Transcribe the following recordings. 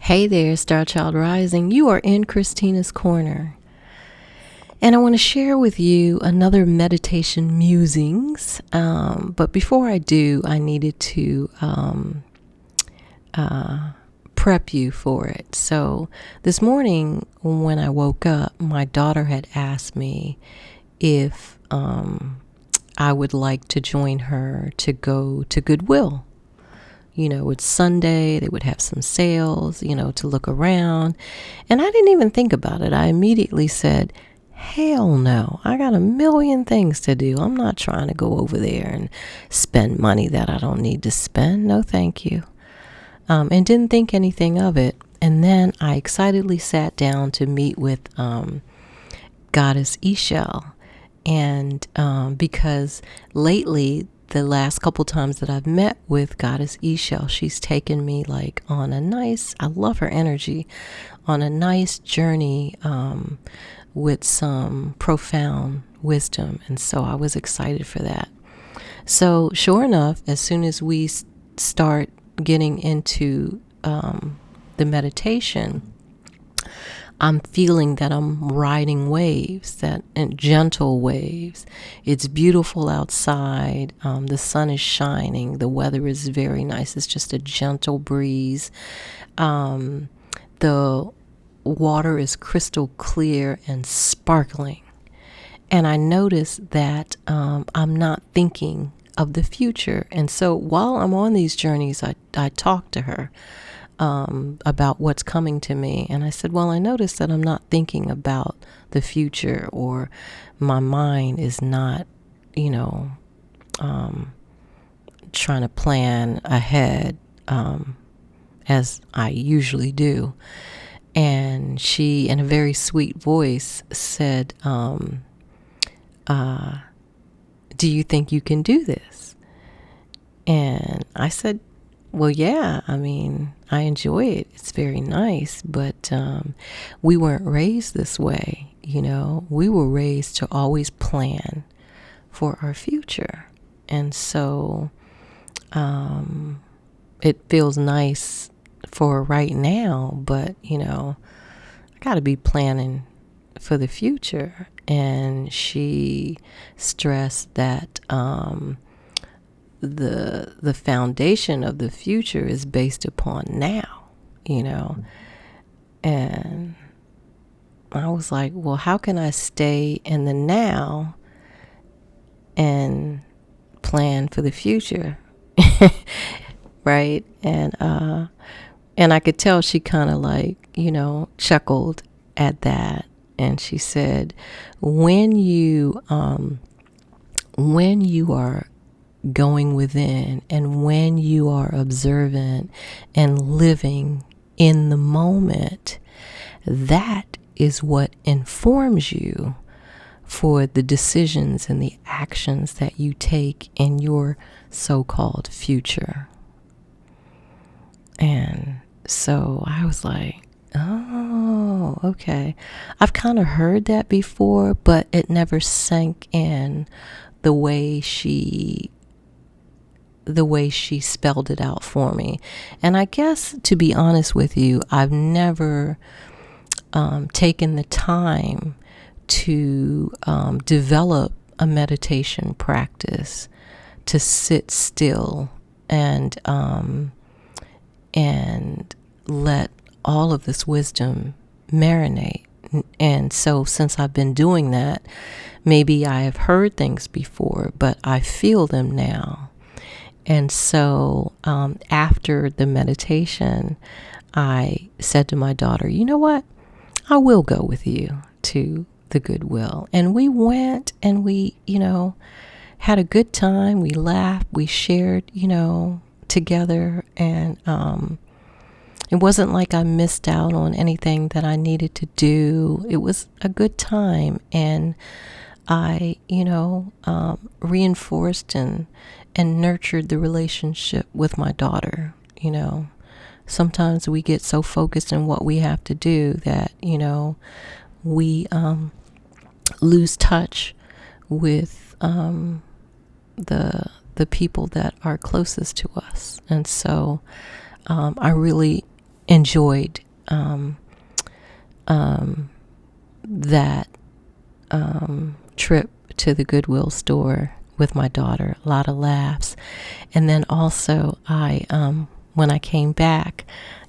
Hey there, Star Child Rising. You are in Christina's Corner. And I want to share with you another meditation musings. But before I do, I needed to prep you for it. So this morning when I woke up, my daughter had asked me if I would like to join her to go to Goodwill. You know, it's Sunday, they would have some sales, to look around. And I didn't even think about it. I immediately said, hell no, I got a million things to do. I'm not trying to go over there and spend money that I don't need to spend. No, thank you. And didn't think anything of it. And then I excitedly sat down to meet with Goddess Ixchel. And because lately, the last couple times that I've met with Goddess Ixchel, she's taken me like on a nice, I love her energy, on a nice journey with some profound wisdom. And so I was excited for that. So sure enough, as soon as we start getting into the meditation, I'm feeling that I'm riding waves, and gentle waves. It's beautiful outside. The sun is shining. The weather is very nice. It's just a gentle breeze. The water is crystal clear and sparkling. And I notice that I'm not thinking of the future. And so while I'm on these journeys, I talk to her about what's coming to me. And I said, well, I noticed that I'm not thinking about the future, or my mind is not, trying to plan ahead as I usually do. And she, in a very sweet voice, said, do you think you can do this? And I said, well, yeah, I enjoy it. It's very nice, but we weren't raised this way, We were raised to always plan for our future. And so it feels nice for right now, but, I got to be planning for the future. And she stressed that the foundation of the future is based upon now, and I was like, well, how can I stay in the now and plan for the future? Right? And I could tell she kind of like, chuckled at that. And she said, when you are going within, and when you are observant and living in the moment, that is what informs you for the decisions and the actions that you take in your so-called future. And so I was like, oh, okay. I've kind of heard that before, but it never sank in the way she spelled it out for me. And I guess, to be honest with you, I've never taken the time to develop a meditation practice to sit still and let all of this wisdom marinate. And so since I've been doing that, maybe I have heard things before, but I feel them now. And so after the meditation, I said to my daughter, you know what? I will go with you to the Goodwill. And we went and we, had a good time. We laughed. We shared, together. And it wasn't like I missed out on anything that I needed to do. It was a good time. And I, reinforced and nurtured the relationship with my daughter. Sometimes we get so focused on what we have to do that, we lose touch with the people that are closest to us. And so I really enjoyed that trip to the Goodwill store with my daughter. A lot of laughs. And then also when I came back,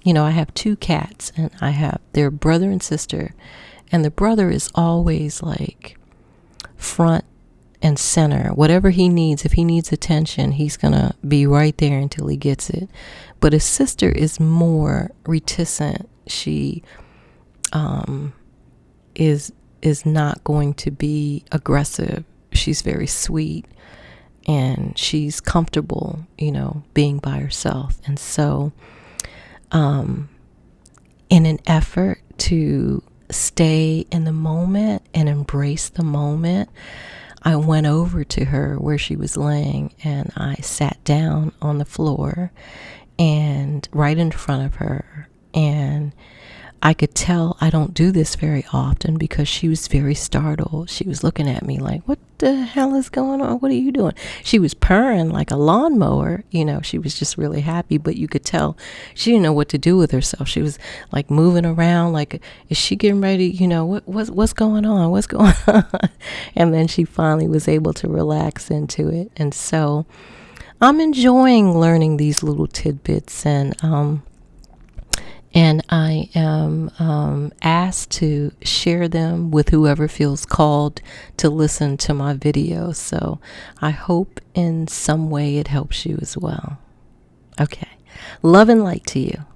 I have 2 cats, and I have their brother and sister, and the brother is always like front and center. Whatever he needs, if he needs attention, he's gonna be right there until he gets it. But his sister is more reticent. She is not going to be aggressive. She's very sweet, and she's comfortable, being by herself. And so in an effort to stay in the moment and embrace the moment, I went over to her where she was laying, and I sat down on the floor and right in front of her. And I could tell I don't do this very often because she was very startled. She was looking at me like, what the hell is going on? What are you doing? She was purring like a lawnmower. She was just really happy, but you could tell she didn't know what to do with herself. She was like moving around like, is she getting ready? What's going on? What's going on? And then she finally was able to relax into it. And so I'm enjoying learning these little tidbits, and I am asked to share them with whoever feels called to listen to my videos. So I hope in some way it helps you as well. Okay. Love and light to you.